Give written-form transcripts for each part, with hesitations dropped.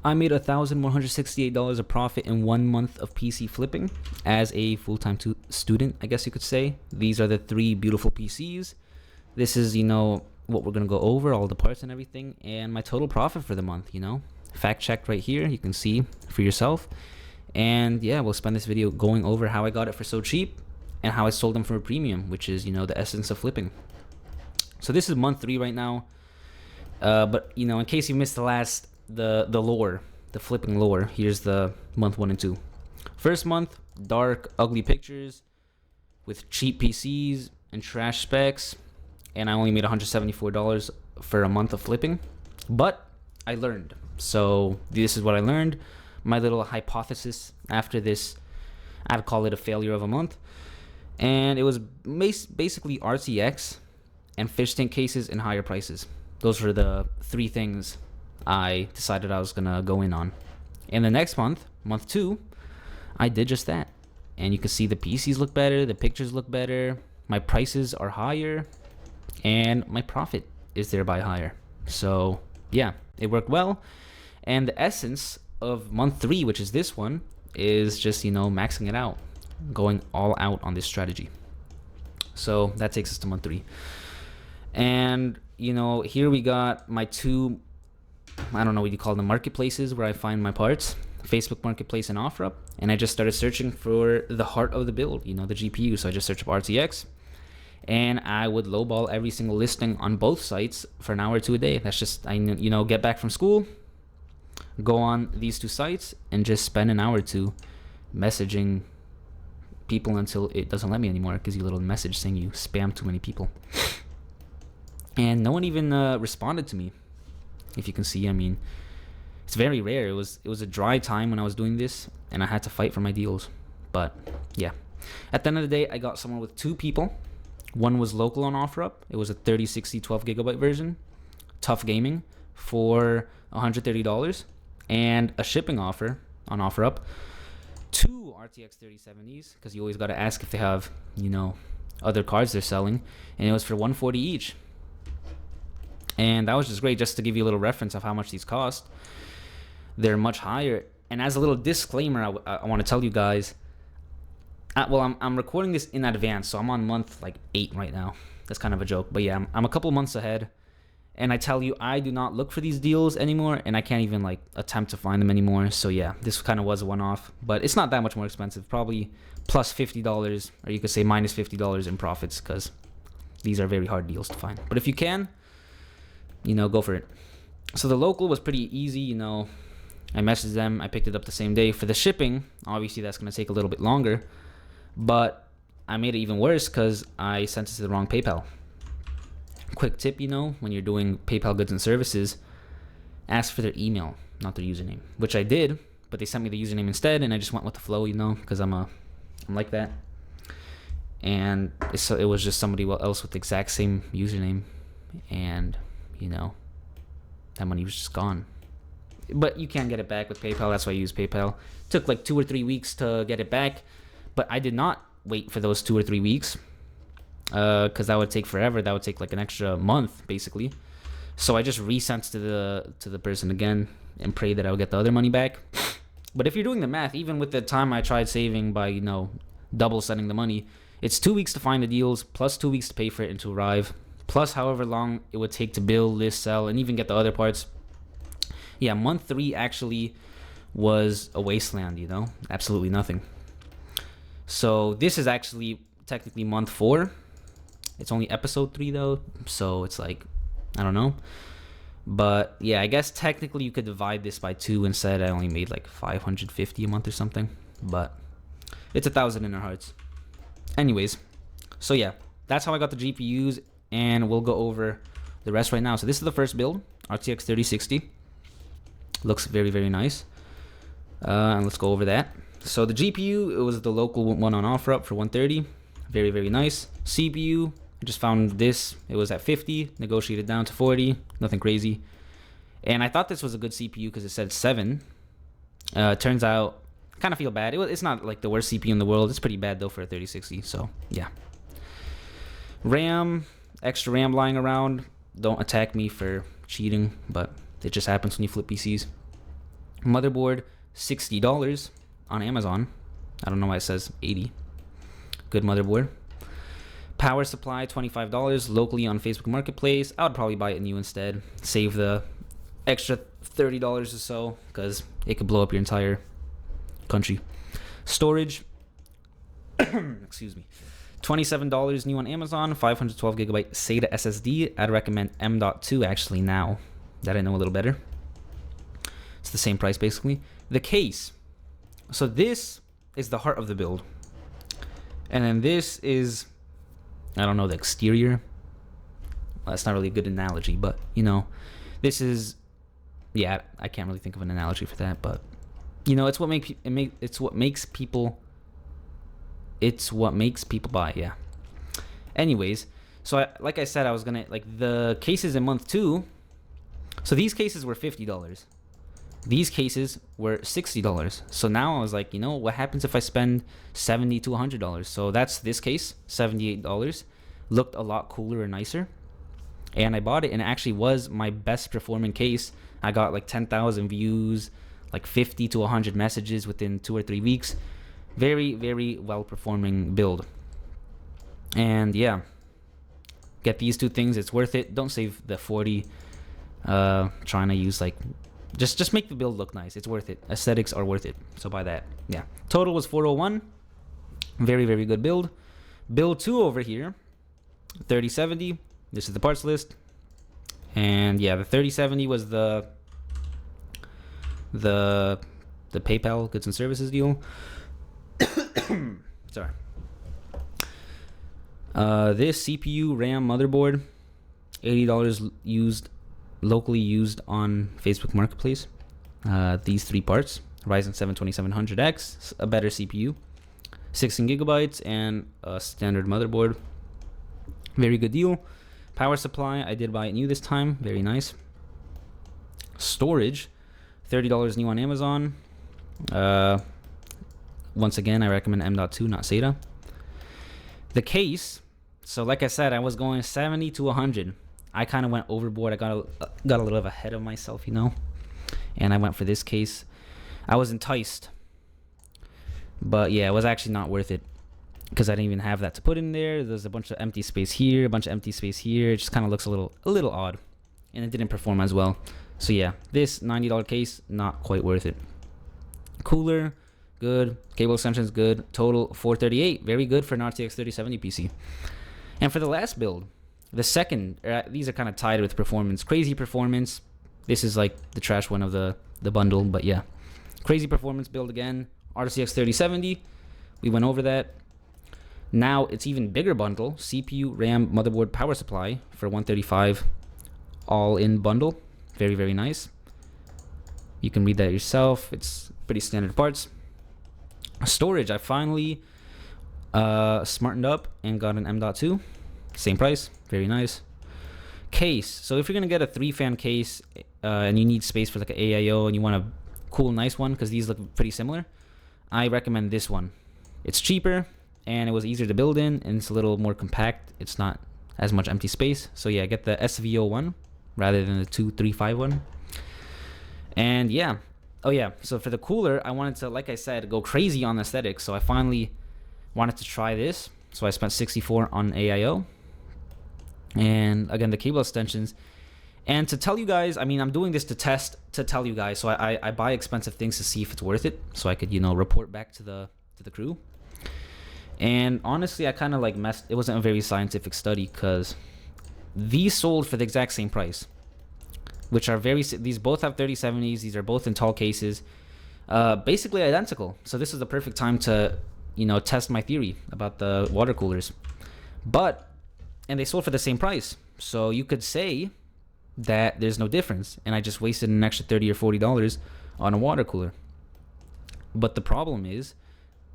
I made $1,168 of profit in 1 month of PC flipping as a full-time student, I guess you could say. These are the 3 beautiful PCs. This is, what we're going to go over, all the parts and everything, and my total profit for the month, Fact checked right here. You can see for yourself. And yeah, we'll spend this video going over how I got it for so cheap and how I sold them for a premium, which is, the essence of flipping. So this is month 3 right now. But, in case you missed the lore, the flipping lore, here's the month 1 and 2. First month, dark, ugly pictures with cheap PCs and trash specs. And I only made $174 for a month of flipping. But I learned. So this is what I learned. My little hypothesis after this, I'd call it a failure of a month. And it was basically RTX and fish tank cases and higher prices. Those were the 3 things I decided I was going to go in on. And the next month, month 2, I did just that. And you can see the PCs look better, the pictures look better, my prices are higher, and my profit is thereby higher. So yeah, it worked well. And the essence of month 3, which is this one, is just, maxing it out, going all out on this strategy. So that takes us to month 3. And, here we got my 2, I don't know what you call them, marketplaces where I find my parts, Facebook Marketplace and OfferUp. And I just started searching for the heart of the build, the GPU. So I just searched up RTX, and I would lowball every single listing on both sites for an hour or 2 a day. That's just, get back from school, go on these 2 sites, and just spend an hour or 2 messaging people until it doesn't let me anymore. It gives you a little message saying you spam too many people. And no one even responded to me. If you can see, it's very rare. It was a dry time when I was doing this, and I had to fight for my deals. But yeah, at the end of the day, I got someone with 2 people. One was local on OfferUp. It was a 3060 12GB version, tough gaming, for $130, and a shipping offer on OfferUp. 2 RTX 3070s, because you always got to ask if they have, other cards they're selling, and it was for $140 each. And that was just great, just to give you a little reference of how much these cost. They're much higher. And as a little disclaimer, I want to tell you guys, I'm recording this in advance, so I'm on month 8 right now. That's kind of a joke, but yeah, I'm a couple months ahead. And I tell you, I do not look for these deals anymore, and I can't even attempt to find them anymore. So yeah, this kind of was a one-off, but it's not that much more expensive. Probably plus $50, or you could say minus $50 in profits, because these are very hard deals to find. But if you can, go for it. So the local was pretty easy. I messaged them, I picked it up the same day. For the shipping, obviously that's going to take a little bit longer, but I made it even worse because I sent it to the wrong PayPal. Quick tip, when you're doing PayPal goods and services, ask for their email, not their username, which I did, but they sent me the username instead, and I just went with the flow, because I'm like that. And it was just somebody else with the exact same username, and that money was just gone. But you can't get it back with PayPal. That's why I use PayPal. Took 2 or 3 weeks to get it back, but I did not wait for those 2 or 3 weeks, because that would take forever. That would take an extra month basically. So I just resent to the person again and pray that I would get the other money back. But if you're doing the math, even with the time I tried saving by double sending the money, it's 2 weeks to find the deals, plus 2 weeks to pay for it and to arrive, plus however long it would take to build, list, sell, and even get the other parts. Yeah, month 3 actually was a wasteland, absolutely nothing. So this is actually technically month 4. It's only episode 3 though, so it's I don't know. But yeah, I guess technically you could divide this by 2 and said I only made $550 a month or something, but it's 1,000 in our hearts. Anyways, so yeah, that's how I got the GPUs, and we'll go over the rest right now. So this is the first build, RTX 3060. Looks very, very nice. And let's go over that. So the GPU, it was the local one on OfferUp for $130. Very, very nice. CPU, I just found this. It was at 50, negotiated down to 40. Nothing crazy. And I thought this was a good CPU because it said 7. Turns out, kind of feel bad. It's not the worst CPU in the world. It's pretty bad though for a 3060. So yeah. RAM, extra RAM lying around. Don't attack me for cheating, but it just happens when you flip PCs. Motherboard, $60 on Amazon. I don't know why it says 80. Good motherboard. Power supply, $25 locally on Facebook Marketplace. I would probably buy it new instead. Save the extra $30 or so because it could blow up your entire country. Storage, excuse me, $27 new on Amazon. 512 gigabyte SATA SSD. I'd recommend M.2 actually now that I know a little better. It's the same price basically. The case. So this is the heart of the build. And then this is, I don't know, the exterior. Well, that's not really a good analogy, but you know, this is, yeah, I can't really think of an analogy for that, but you know, it's what makes people buy. Yeah. Anyways, so like I said, I was gonna like the cases in month 2. So these cases were $50. These cases were $60. So now I was like, you know, what happens if I spend $70 to $100? So that's this case, $78. Looked a lot cooler and nicer. And I bought it, and it actually was my best performing case. I got like 10,000 views, like 50 to 100 messages within 2 or 3 weeks. Very, very well performing build. And yeah, get these two things. It's worth it. Don't save the 40 trying to use like, just make the build look nice. It's worth it. Aesthetics are worth it. So buy that. Yeah. Total was 401. Very, very good build. Build 2 over here, 3070. This is the parts list. And yeah, the 3070 was the PayPal goods and services deal. Sorry. This CPU, RAM, motherboard, $80 used, locally used on Facebook Marketplace. These 3 parts, Ryzen 7 2700X, a better CPU, 16 gigabytes, and a standard motherboard. Very good deal. Power supply, I did buy it new this time. Very nice. Storage, $30 new on Amazon. Once again, I recommend M.2, not SATA. The case, so like I said, I was going 70 to 100. I kind of went overboard. I got a little ahead of myself, you know, and I went for this case. I was enticed, but yeah, it was actually not worth it because I didn't even have that to put in there. There's a bunch of empty space here, a bunch of empty space here. It just kind of looks a little odd, and it didn't perform as well. So yeah, this $90 case, not quite worth it. Cooler, good. Cable extensions, good. Total $438, very good for an RTX 3070 PC. And for the last build, the second, these are kind of tied with performance. Crazy performance. This is like the trash one of the bundle, but yeah. Crazy performance build again. RTX 3070. We went over that. Now it's even bigger bundle. CPU, RAM, motherboard, power supply for $135, all in bundle. Very, very nice. You can read that yourself. It's pretty standard parts. Storage, I finally smartened up and got an M.2. Same price. Very nice. Case. So if you're going to get a 3-fan case and you need space for like an AIO and you want a cool, nice one, because these look pretty similar, I recommend this one. It's cheaper and it was easier to build in, and it's a little more compact. It's not as much empty space. So yeah, get the SVO one rather than the 235 one. And yeah. Oh yeah, so for the cooler, I wanted to, like I said, go crazy on aesthetics. So I finally wanted to try this. So I spent $64 on AIO. And again, the cable extensions. And to tell you guys, I mean, I'm doing this to test, to tell you guys. So I buy expensive things to see if it's worth it. So I could, you know, report back to the crew. And honestly, I kind of like messed. It wasn't a very scientific study because these sold for the exact same price, which are these both have 3070s. These are both in tall cases, basically identical. So this is the perfect time to, you know, test my theory about the water coolers. And they sold for the same price. So you could say that there's no difference, and I just wasted an extra $30 or $40 on a water cooler. But the problem is,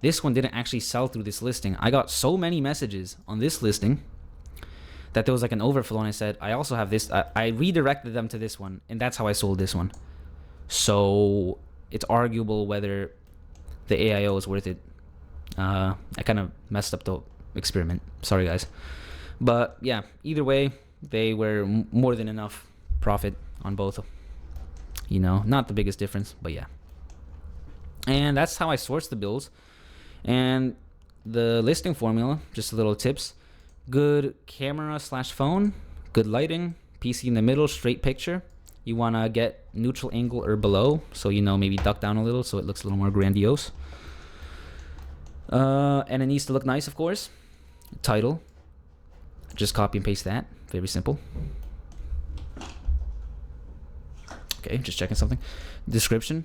this one didn't actually sell through this listing. I got so many messages on this listing that there was like an overflow, and I said, I also have this. I redirected them to this one, and that's how I sold this one. So it's arguable whether the AIO is worth it. I kind of messed up the experiment. Sorry, guys. But yeah, either way, they were more than enough profit on both. You know, not the biggest difference, but yeah. And that's how I source the bills. And the listing formula, just a little tips: good camera slash phone, good lighting, PC in the middle, straight picture. You want to get neutral angle or below, so maybe duck down a little so it looks a little more grandiose. And it needs to look nice, of course. Title, just copy and paste that. Very simple. Okay, just checking something. Description,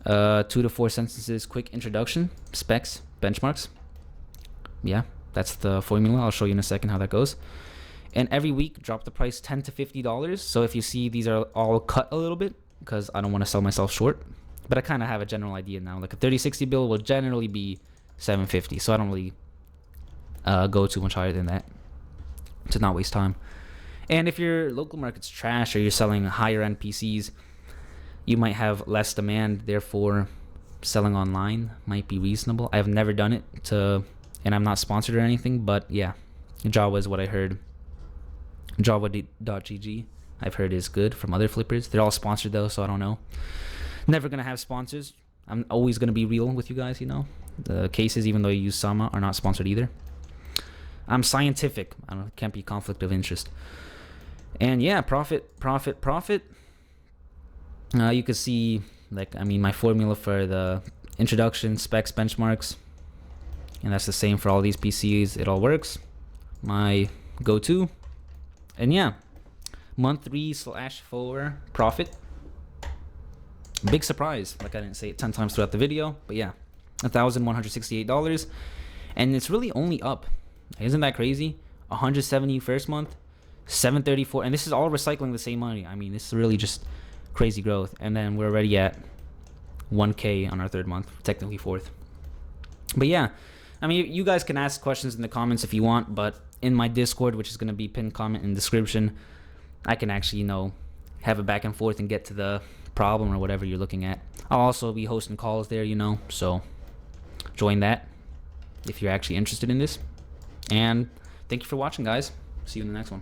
2 to 4 sentences, quick introduction, specs, benchmarks. Yeah, that's the formula. I'll show you in a second how that goes. And every week, drop the price $10 to $50. So if you see these are all cut a little bit, because I don't want to sell myself short, but I kind of have a general idea now. Like a 3060 bill will generally be $750, so I don't really go too much higher than that to not waste time. And if your local market's trash or you're selling higher end PCs, you might have less demand, therefore selling online might be reasonable. I've never done it and I'm not sponsored or anything, but yeah, Java is what I heard. Java.gg I've heard is good from other flippers. They're all sponsored though, so I don't know. Never gonna have sponsors. I'm always gonna be real with you guys, The cases, even though you use Sama, are not sponsored either. I'm scientific. I don't know, can't be conflict of interest. And yeah, profit. You could see, my formula for the introduction, specs, benchmarks, and that's the same for all these PCs. It all works. My go-to, and yeah, month 3/4 profit. Big surprise. I didn't say it 10 times throughout the video, but yeah, $1,168, and it's really only up. Isn't that crazy? 170 first month, 734, and this is all recycling the same money. This is really just crazy growth. And then we're already at 1K on our 3rd month, technically 4th. But yeah, you guys can ask questions in the comments if you want, but in my Discord, which is going to be pinned comment in the description, I can actually have a back and forth and get to the problem or whatever you're looking at. I'll also be hosting calls there, so join that if you're actually interested in this. And thank you for watching, guys. See you in the next one.